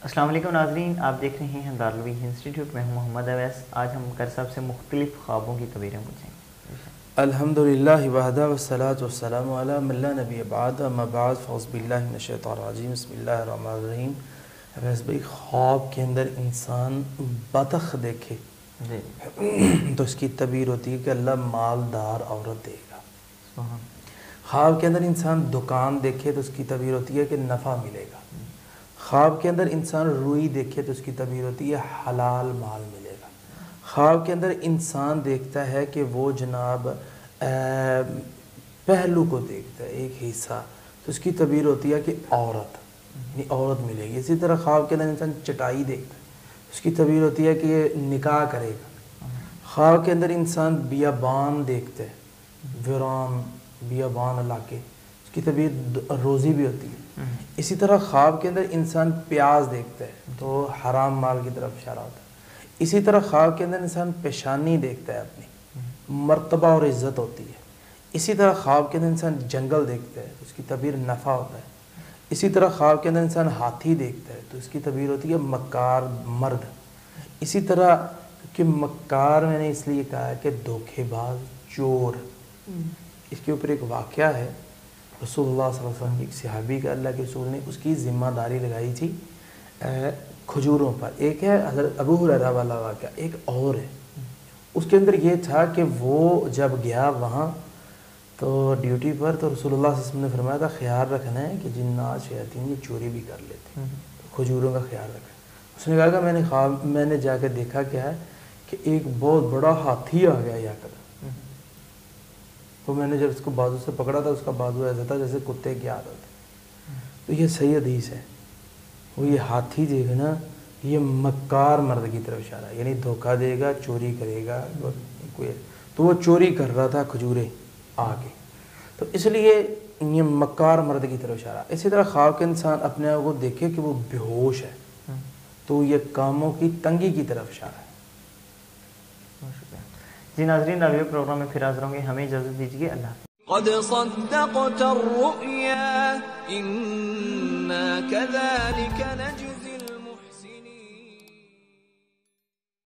السلام علیکم ناظرین، آپ دیکھ رہے ہیں دارالعلوم انسٹیٹیوٹ میں ہوں محمد اویس۔ آج ہم کرسب سے مختلف خوابوں کی تعبیریں پوچھیں گے۔ الحمدللہ وحدہ والصلاة والسلام علی من لا نبی بعد، اما بعد فاعوذ باللہ من الشیطان الرجیم، بسم اللہ الرحمن الرحیم۔ اویس بھائی، خواب کے اندر انسان بطخ دیکھے تو اس کی تعبیر ہوتی ہے کہ اللہ مالدار عورت دے گا۔ خواب کے اندر انسان دکان دیکھے تو اس کی تعبیر ہوتی ہے کہ نفع ملے گا۔ خواب کے اندر انسان روئی دیکھے تو اس کی تعبیر ہوتی ہے حلال مال ملے گا۔ خواب کے اندر انسان دیکھتا ہے کہ وہ جناب پہلو کو دیکھتا ہے، ایک حصہ، تو اس کی تعبیر ہوتی ہے کہ عورت، یعنی عورت ملے گی۔ اسی طرح خواب کے اندر انسان چٹائی دیکھتا ہے، اس کی تعبیر ہوتی ہے کہ یہ نکاح کرے گا۔ خواب کے اندر انسان بیابان دیکھتا ہے، ویران بیابان علاقے، اس کی تعبیر روزی بھی ہوتی ہے۔ اسی طرح خواب کے اندر انسان پیاز دیکھتا ہے تو حرام مال کی طرف اشارہ ہوتا ہے۔ اسی طرح خواب کے اندر انسان پیشانی دیکھتا ہے، اپنی مرتبہ اور عزت ہوتی ہے۔ اسی طرح خواب کے اندر انسان جنگل دیکھتا ہے تو اس کی تعبیر نفع ہوتا ہے۔ اسی طرح خواب کے اندر انسان ہاتھی دیکھتا ہے تو اس کی تعبیر ہوتی ہے مکار مرد۔ اسی طرح کہ مکار میں نے اس لیے کہا ہے کہ دھوکے باز، چور۔ اس کے اوپر ایک واقعہ ہے، رسول اللہ صلی اللہ علیہ وسلم کی ایک صحابی کا اللہ کے رسول نے اس کی ذمہ داری لگائی تھی کھجوروں پر۔ ایک ہے حضرت ابو ہریرہ والا واقعہ، ایک اور ہے۔ اس کے اندر یہ تھا کہ وہ جب گیا وہاں تو ڈیوٹی پر، تو رسول اللہ صلی اللہ علیہ وسلم نے فرمایا تھا خیال رکھنا ہے کہ جنات شیاطین یہ چوری بھی کر لیتے ہیں، کھجوروں کا خیال رکھنا۔ اس نے کہا کہ میں نے جا کے دیکھا کیا ہے کہ ایک بہت بڑا ہاتھی آ گیا یا کر، تو میں نے جب اس کو بازو سے پکڑا تھا، اس کا بازو ایسا تھا جیسے کتے کی عادت ہے۔ تو یہ صحیح حدیث ہے۔ وہ یہ ہاتھی دیکھنا، یہ مکار مرد کی طرف اشارہ ہے، یعنی دھوکہ دے گا، چوری کرے گا کوئی۔ تو وہ چوری کر رہا تھا کھجوریں آ کے، تو اس لیے یہ مکار مرد کی طرف اشارہ۔ اسی طرح خواب کے انسان اپنے آپ کو دیکھے کہ وہ بے ہوش ہے تو یہ کاموں کی تنگی کی طرف اشارہ ہے۔ جی ناظرین، اگلے پروگرام میں پھر حاضر ہوں گے، ہمیں اجازت دیجیے، اللہ حافظ۔ قد صدقت الرؤيا إنا كذلك نجزي